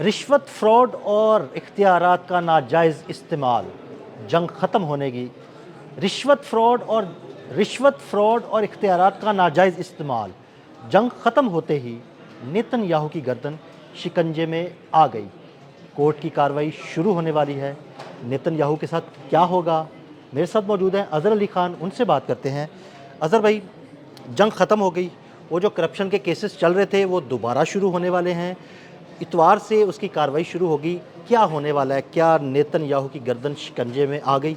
رشوت فراڈ اور اختیارات کا ناجائز استعمال، جنگ ختم ہونے کی۔ رشوت فراڈ اور اختیارات کا ناجائز استعمال، جنگ ختم ہوتے ہی نیتن یاہو کی گردن شکنجے میں آ گئی۔ کورٹ کی کارروائی شروع ہونے والی ہے۔ نیتن یاہو کے ساتھ کیا ہوگا؟ میرے ساتھ موجود ہیں اظہر علی خان، ان سے بات کرتے ہیں۔ اظہر بھائی، جنگ ختم ہو گئی، وہ جو کرپشن کے کیسز چل رہے تھے وہ دوبارہ شروع ہونے والے ہیں، اتوار سے اس کی کارروائی شروع ہوگی۔ کیا ہونے والا ہے؟ کیا نیتن یاہو کی گردن شکنجے میں آ گئی؟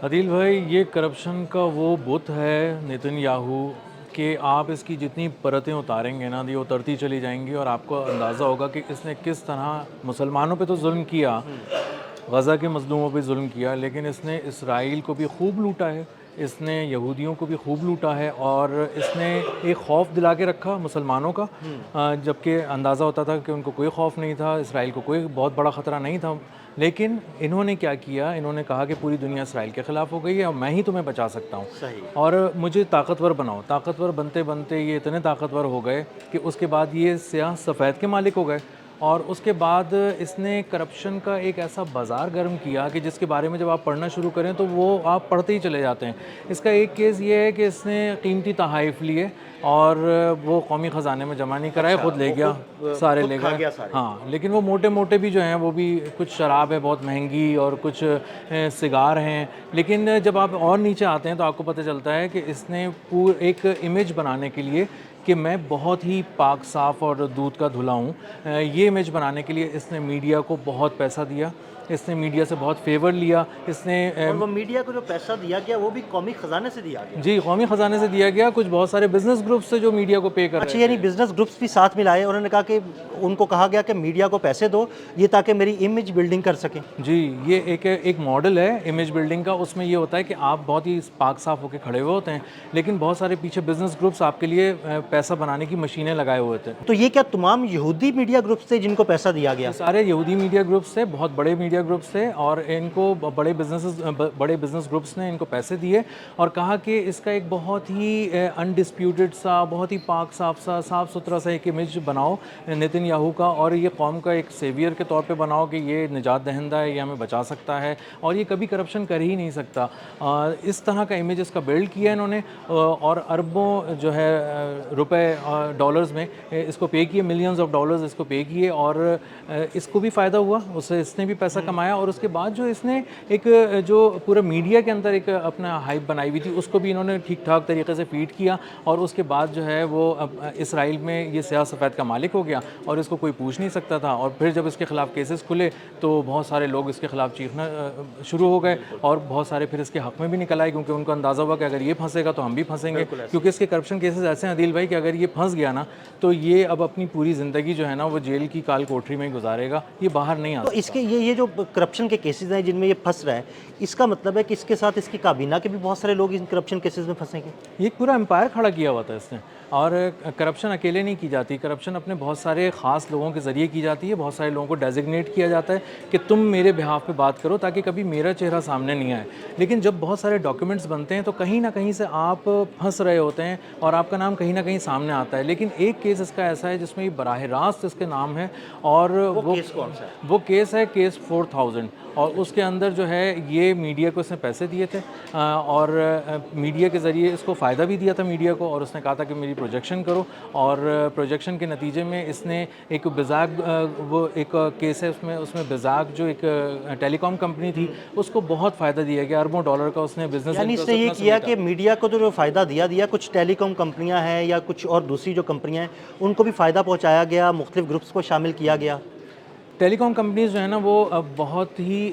عدیل بھائی، یہ کرپشن کا وہ بت ہے نیتن یاہو کہ آپ اس کی جتنی پرتیں اتاریں گے نا یہ اترتی چلی جائیں گی، اور آپ کو اندازہ ہوگا کہ اس نے کس طرح مسلمانوں پہ تو ظلم کیا، غزہ کے مظلوموں پہ ظلم کیا، لیکن اس نے اسرائیل کو بھی خوب لوٹا ہے، اس نے یہودیوں کو بھی خوب لوٹا ہے، اور اس نے ایک خوف دلا کے رکھا مسلمانوں کا، جبکہ اندازہ ہوتا تھا کہ ان کو کوئی خوف نہیں تھا، اسرائیل کو کوئی بہت بڑا خطرہ نہیں تھا۔ لیکن انہوں نے کیا کیا؟ انہوں نے کہا کہ پوری دنیا اسرائیل کے خلاف ہو گئی ہے اور میں ہی تمہیں بچا سکتا ہوں، صحیح۔ اور مجھے طاقتور بناؤ۔ طاقتور بنتے بنتے یہ اتنے طاقتور ہو گئے کہ اس کے بعد یہ سیاہ سفید کے مالک ہو گئے، اور اس کے بعد اس نے کرپشن کا ایک ایسا بازار گرم کیا کہ جس کے بارے میں جب آپ پڑھنا شروع کریں تو وہ آپ پڑھتے ہی چلے جاتے ہیں۔ اس کا ایک کیس یہ ہے کہ اس نے قیمتی تحائف لیے اور وہ قومی خزانے میں جمع نہیں کرائے، خود لے گیا، سارے لے گئے۔ ہاں، لیکن وہ موٹے موٹے بھی جو ہیں وہ بھی، کچھ شراب ہے بہت مہنگی اور کچھ سگار ہیں، لیکن جب آپ اور نیچے آتے ہیں تو آپ کو پتہ چلتا ہے کہ اس نے ایک امیج بنانے کے لیے کہ میں بہت ہی پاک صاف اور دودھ کا دھلا ہوں، یہ امیج بنانے کے لیے اس نے میڈیا کو بہت پیسہ دیا، اس نے میڈیا سے بہت فیور لیا، اس نے اور وہ میڈیا کو جو پیسہ دیا گیا وہ بھی قومی خزانے سے دیا گیا۔ جی، قومی خزانے سے دیا گیا، کچھ بہت سارے بزنس گروپ سے جو میڈیا کو پے کر رہے اچھا، یعنی بزنس گروپس بھی ساتھ ملائے، انہوں نے کہا کہ ان کو کہا گیا کہ میڈیا کو پیسے دو یہ تاکہ میری امیج بلڈنگ کر سکیں۔ جی، یہ ایک ماڈل ہے امیج بلڈنگ کا۔ اس میں یہ ہوتا ہے کہ آپ بہت ہی پاک صاف ہو کے کھڑے ہوئے ہوتے ہیں، لیکن بہت سارے پیچھے بزنس گروپس آپ کے لیے پیسہ بنانے کی مشینیں لگائے ہوئے ہوتے ہیں۔ تو یہ کیا تمام یہودی میڈیا گروپس تھے جن کو پیسہ دیا گیا؟ سارے یہودی میڈیا گروپس تھے، بہت بڑے میڈیا گروپس تھے، اور ان کو بڑے بزنس گروپس نے ان کو پیسے دیے اور کہا کہ اس کا ایک بہت ہی انڈسپیوٹڈ سا، بہت ہی پاک صاف ستھرا سا ایک امیج بناؤ نیتن یاہو کا، اور یہ قوم کا ایک سیویئر کے طور پہ بناؤ کہ یہ نجات دہندہ ہے، یہ ہمیں بچا سکتا ہے اور یہ کبھی کرپشن کر ہی نہیں سکتا۔ اس طرح کا امیج اس کا بلڈ کیا انہوں نے، اور اربوں جو ہے روپے ڈالرز میں اس کو پے کیے، ملینز آف ڈالرز اس کو پے کیے، اور اس کو بھی فائدہ ہوا، اس نے بھی پیسہ کمایا، اور اس کے بعد جو اس نے ایک جو پورا میڈیا کے اندر ایک اپنا ہائپ بنائی ہوئی تھی اس کو بھی انہوں نے ٹھیک ٹھاک طریقے سے فیڈ کیا، اور اس کے بعد جو ہے وہ اسرائیل میں یہ سیاہ سفید کا مالک ہو گیا اور اس کو کوئی پوچھ نہیں سکتا تھا۔ اور پھر جب اس کے خلاف کیسز کھلے تو بہت سارے لوگ اس کے خلاف چیخنا شروع ہو گئے، اور بہت سارے پھر اس کے حق میں بھی نکل آئے، کیونکہ ان کو اندازہ ہوا کہ اگر یہ پھنسے گا تو ہم بھی پھنسیں گے، کیونکہ اس کے کرپشن کیسز ایسے ہیں عدیل بھائی کہ اگر یہ پھنس گیا نا تو یہ اب اپنی پوری زندگی جو ہے نا وہ جیل کی کال کوٹری میں ہی گزارے گا، یہ باہر نہیں آ تو سکتا۔ اس کے یہ جو کرپشن کے کیسز ہیں جن میں یہ پھنس رہا ہے، اس کا مطلب ہے کہ اس کے ساتھ اس کی کابینہ کے بھی بہت سارے لوگ ان کرپشن کیسز میں پھنسیں گے؟ یہ ایک پورا امپائر کھڑا کیا ہوا تھا اس نے، اور کرپشن اکیلے نہیں کی جاتی، کرپشن اپنے بہت سارے خاص لوگوں کے ذریعے کی جاتی ہے، بہت سارے لوگوں کو ڈیزگنیٹ کیا جاتا ہے کہ تم میرے بہاف پہ بات کرو تاکہ کبھی میرا چہرہ سامنے نہیں آئے، لیکن جب بہت سارے ڈاکیومنٹس بنتے ہیں تو کہیں نہ کہیں سے آپ پھنس رہے ہوتے ہیں اور آپ کا نام کہیں نہ کہیں سامنے آتا ہے، لیکن ایک کیس اس کا ایسا ہے جس میں یہ براہ راست اس کے نام ہے، اور وہ کیس کون سا ہے؟ وہ کیس ہے کیس 4000، اور اس کے اندر جو ہے یہ میڈیا کو اس نے پیسے دیے تھے، اور میڈیا کے ذریعے اس کو فائدہ بھی دیا تھا میڈیا کو، اور اس نے کہا تھا کہ میری پروجیکشن کرو، اور پروجیکشن کے نتیجے میں اس نے ایک بزاگ، وہ ایک کیس ہے اس میں بزاگ جو ایک ٹیلی کام کمپنی تھی اس کو بہت فائدہ دیا گیا، اربوں ڈالر کا اس نے بزنس، یعنی اس نے یہ کیا کہ میڈیا کو جو فائدہ دیا کچھ ٹیلی کام کمپنیاں ہیں یا کچھ اور دوسری جو کمپنیاں ہیں ان کو بھی فائدہ پہنچایا گیا، مختلف گروپس کو شامل کیا گیا۔ ٹیلی کام کمپنیز جو ہیں نا وہ بہت ہی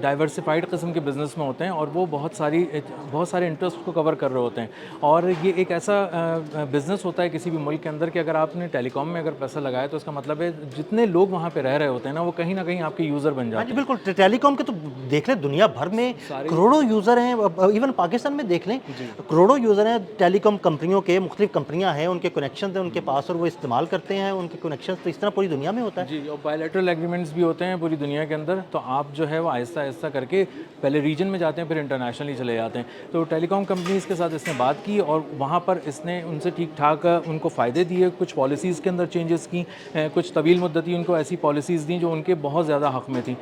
ڈائیورسفائڈ قسم کے بزنس میں ہوتے ہیں، اور وہ بہت سارے انٹرسٹ کو کور کر رہے ہوتے ہیں، اور یہ ایک ایسا بزنس ہوتا ہے کسی بھی ملک کے اندر کہ اگر آپ نے ٹیلی کام میں اگر پیسہ لگایا تو اس کا مطلب ہے جتنے لوگ وہاں پہ رہ رہے ہوتے ہیں نا وہ کہیں نہ کہیں آپ کے یوزر بن جاتے ہیں۔ ہاں جی بالکل، ٹیلی کام کے تو دیکھ لیں دنیا بھر میں کروڑوں یوزر ہیں، ایون پاکستان میں دیکھ لیں کروڑوں یوزر ہیں ٹیلی کام کمپنیوں کے، مختلف کمپنیاں ہیں، ان کے کنیکشنز ہیں ان کے پاس اور وہ استعمال کرتے ہیں ان کے کنیکشنز، تو اس طرح پوری دنیا میں ہوتا ہے۔ جی، اور बायलैटरल एग्रीमेंट्स भी होते हैं पूरी दुनिया के अंदर, तो आप जो है वो आहिस्ता आहिस्ता करके पहले रीजन में जाते हैं, फिर इंटरनेशनली चले जाते हैं। तो टेलीकॉम कंपनीज़ के साथ इसने बात की और वहाँ पर इसने उनसे ठीक ठाक उनको फ़ायदे दिए, कुछ पॉलिसीज़ के अंदर चेंजेस की, कुछ तवील मुद्दती उनको ऐसी पॉलिसीज़ दी जो उनके बहुत ज़्यादा हक़ में थी।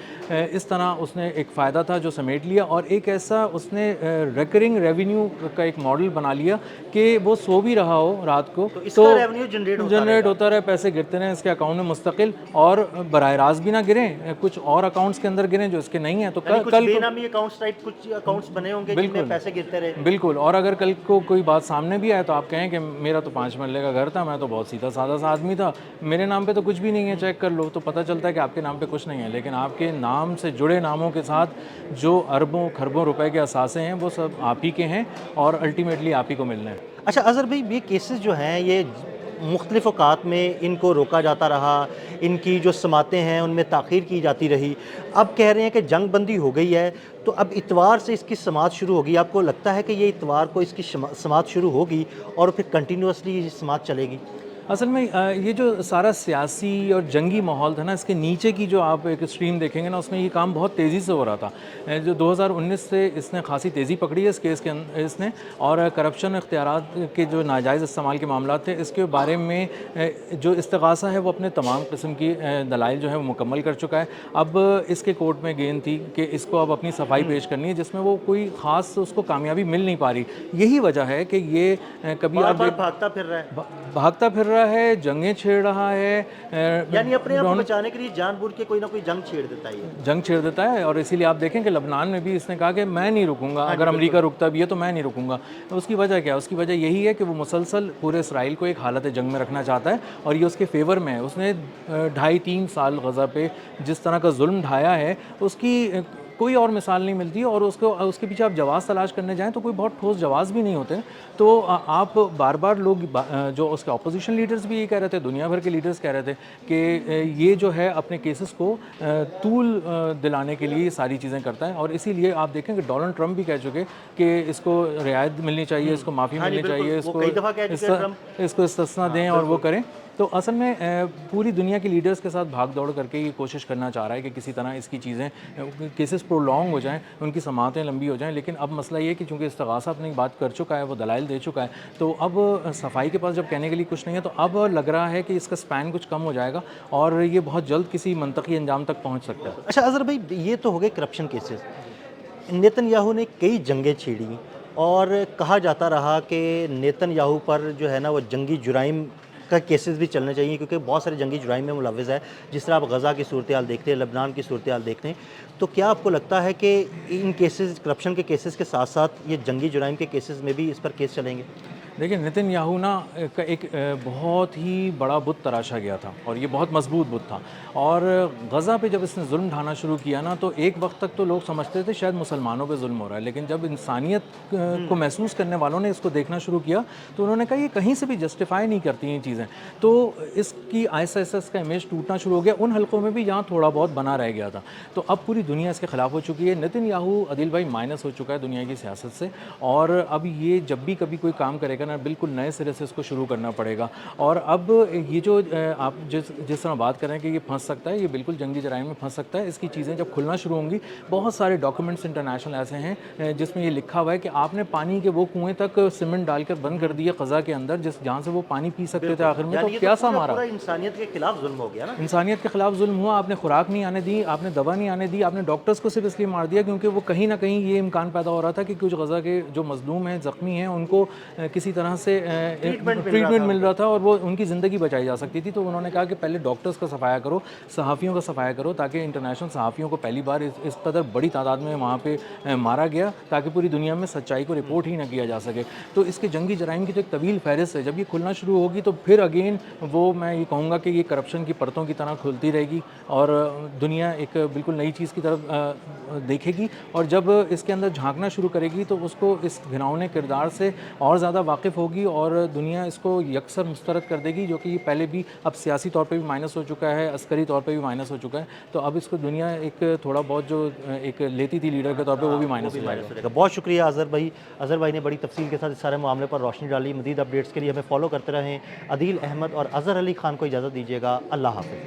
इस तरह उसने एक फ़ायदा था जो समेट लिया, और एक ऐसा उसने रिकरिंग रेवेन्यू का एक मॉडल बना लिया कि वो सो भी रहा हो रात को तो इसका रेवेन्यू जनरेट होता रहे, पैसे गिरते रहें इसके अकाउंट में मुस्तकिल, और बराह रास्त भी ना गिरें, कुछ और अकाउंट्स के अंदर गिरें जो इसके नहीं हैं। तो कल बेनामी अकाउंट्स टाइप कुछ अकाउंट्स बने होंगे जिनमें पैसे गिरते रहे। बिल्कुल, और अगर कल को कोई बात सामने भी आए तो आप कहें कि मेरा तो 5 मरले का घर था, मैं तो बहुत सीधा साधा सा आदमी था, मेरे नाम पे तो कुछ भी नहीं है, चेक कर लो, तो पता चलता है कि आपके नाम पे कुछ नहीं है। लेकिन आपके नाम से जुड़े नामों के साथ जो अरबों खरबों रुपए के असासे हैं वो सब आप ही के हैं, और अल्टीमेटली आप ही को मिलना है। अच्छा अज़हर भाई, ये केसेस जो हैं ये मुख्तलिफ़ औक़ात में इनको रोका जाता रहा, इनकी जो समातें हैं उनमें ताख़ीर की जाती रही। अब कह रहे हैं कि जंग बंदी हो गई है, तो अब इतवार से इसकी समात शुरू होगी। आपको लगता है कि ये इतवार को इसकी समात शुरू होगी और फिर कंटिन्यूसली ये समात चलेगी? असल में ये जो सारा सियासी और जंगी माहौल था ना, इसके नीचे की जो आप एक स्ट्रीम देखेंगे ना, उसमें ये काम बहुत तेज़ी से हो रहा था। जो 2019 से इसने खासी तेज़ी पकड़ी है इस केस के इसने, और करप्शन इख्तियारात के जो नाजायज़ इस्तेमाल के मामला थे इसके बारे में जो इस्तग़ासा है वो अपने तमाम किस्म की दलाइल जो है वो मुकम्मल कर चुका है। अब इसके कोर्ट में गेंद थी कि इसको अब अपनी सफाई पेश करनी है, जिसमें वो कोई ख़ास उसको कामयाबी मिल नहीं पा रही। यही वजह है कि ये कभी भागता फिर रहा है, जंगें छेड़ रहा है, यानी अपने आप को बचाने के लिए जानबूझ के कोई ना कोई जंग छेड़ देता है। और इसीलिए आप देखें कि लबनान में भी इसने कहा कि मैं नहीं रुकूंगा, अगर अमेरिका रुकता भी है तो मैं नहीं रुकूंगा। तो उसकी वजह क्या है? उसकी वजह यही है कि वो मुसलसल पूरे इसराइल को एक हालत जंग में रखना चाहता है, और ये उसके फेवर में है। उसने 2.5-3 साल गज़ा पे जिस तरह का जुल्म ढाया है, उसकी कोई और मिसाल नहीं मिलती, और उसके पीछे आप जवाज़ तलाश करने जाएं तो कोई बहुत ठोस जवाज़ भी नहीं होते। तो आप बार बार लोग जो उसके अपोजिशन लीडर्स भी ये कह रहे थे, दुनिया भर के लीडर्स कह रहे थे कि ये जो है अपने केसेस को तूल दिलाने के लिए सारी चीज़ें करता है। और इसीलिए आप देखें कि डोनाल्ड ट्रंप भी कह चुके कि इसको रियायत मिलनी चाहिए, इसको माफ़ी मिलनी चाहिए, इसको इस्तिस्ना दें और वो करें। तो असल में पूरी दुनिया के लीडर्स के साथ भाग दौड़ करके ये कोशिश करना चाह रहा है कि किसी तरह इसकी चीज़ें, केसेस प्रोलॉन्ग हो जाएं, उनकी समातें लंबी हो जाएं। लेकिन अब मसला ये है कि चूँकि इस्तग़ासा अपनी बात कर चुका है, वो दलाइल दे चुका है, तो अब सफाई के पास जब कहने के लिए कुछ नहीं है, तो अब लग रहा है कि इसका स्पैन कुछ कम हो जाएगा और ये बहुत जल्द किसी मंतकी अंजाम तक पहुँच सकता है। अच्छा अज़हर भाई, ये तो हो गए करप्शन केसेस। नेतन्याहू ने कई जंगें छेड़ी और कहा जाता रहा कि नेतन्याहू पर जो है ना वो जंगी जुराइम का केसेस भी चलने चाहिए, क्योंकि बहुत सारे जंगी जुराइम में मुलव्वज़ है। जिस तरह आप गज़ा की सूरत हाल देखते हैं, लबनान की सूरत हाल देखते हैं, तो क्या आपको लगता है कि इन केसेस, करप्शन के केसेस के साथ साथ ये जंगी जुराइम के केसेस में भी इस पर केस चलेंगे? देखिए, नेतन्याहू ना का एक बहुत ही बड़ा बुत तराशा गया था, और ये बहुत मजबूत बुत था। और गज़ा पे जब इसने जुल्म ढाना शुरू किया ना, तो एक वक्त तक तो लोग समझते थे शायद मुसलमानों पे जुल्म हो रहा है, लेकिन जब इंसानियत को महसूस करने वालों ने इसको देखना शुरू किया तो उन्होंने कहा ये कहीं से भी जस्टिफाई नहीं करती हैं चीज़ें। तो इसकी आहिस्ता आहिस्ता इसका इमेज टूटना शुरू हो गया उन हलकों में भी जहाँ थोड़ा बहुत बना रह गया था। तो अब पूरी दुनिया इसके ख़िलाफ़ हो चुकी है। नेतन्याहू, अदिल भाई, माइनस हो चुका है दुनिया की सियासत से, और अब ये जब भी कभी कोई काम करेगा ना, बिल्कुल नए सिरे से इसको शुरू करना पड़ेगा। और अब ये जो आप जिस तरह बात कर रहे हैं कि ये फंस सकता है, ये बिल्कुल जंगी जराइम में फंस सकता है। इसकी चीज़ें जब खुलना शुरू होंगी, बहुत सारे डॉक्यूमेंट्स इंटरनेशनल ऐसे हैं जिसमें ये लिखा हुआ है कि आपने पानी के वो कुएं तक सीमेंट डालकर बंद कर दिए क़ज़ा के अंदर, जहाँ से वो पानी पी सकते थे आखिर में। तो प्यासा मारा, इंसानियत के खिलाफ जुल्म हो गया ना। इंसानियत के खिलाफ जुल्म हुआ। आपने खुराक नहीं आने दी, आपने दवा नहीं आने दी, आपने डॉक्टर्स को सिर्फ इसलिए मार दिया क्योंकि वो कहीं ना कहीं ये इम्कान पैदा हो रहा था कि कुछ गज़ा के जो मजलूम हैं, ज़ख्मी हैं, उनको किसी तरह से ट्रीटमेंट मिल रहा था और वो उनकी ज़िंदगी बचाई जा सकती थी। तो उन्होंने कहा कि पहले डॉक्टर्स का सफाया करो, सहाफ़ियों का सफाया करो, ताकि इंटरनेशनल सहाफ़ियों को पहली बार इस कदर बड़ी तादाद में वहाँ पे मारा गया ताकि पूरी दुनिया में सच्चाई को रिपोर्ट ही ना किया जा सके। तो इसके जंगी जराइम की तो एक तवील फहरिस्त है। जब ये खुलना शुरू होगी तो फिर अगेन वो, मैं ये कहूँगा कि ये करप्शन की परतों की तरह खुलती रहेगी और दुनिया एक बिल्कुल नई चीज़ की तरफ देखेगी। और जब इसके अंदर झांकना शुरू करेगी तो उसको इस घिनौने किरदार से और ज़्यादा वाकिफ़ होगी और दुनिया इसको यकसर मुस्तरद कर देगी, जो कि पहले भी अब सियासी तौर पे भी माइनस हो चुका है, अस्करी तौर पे भी माइनस हो चुका है। तो अब इसको दुनिया एक थोड़ा बहुत जो एक लेती थी लीडर के तौर पे, वो भी माइनस हो जाएगा। बहुत शुक्रिया अज़हर भाई। अज़हर भाई ने बड़ी तफसील के साथ इस सारे मामले पर रोशनी डाली। मज़ीद अपडेट्स के लिए हमें फॉलो करते रहें। अदील अहमद और अज़हर अली खान को इजाज़त दीजिएगा। अल्लाह हाफ़िज़।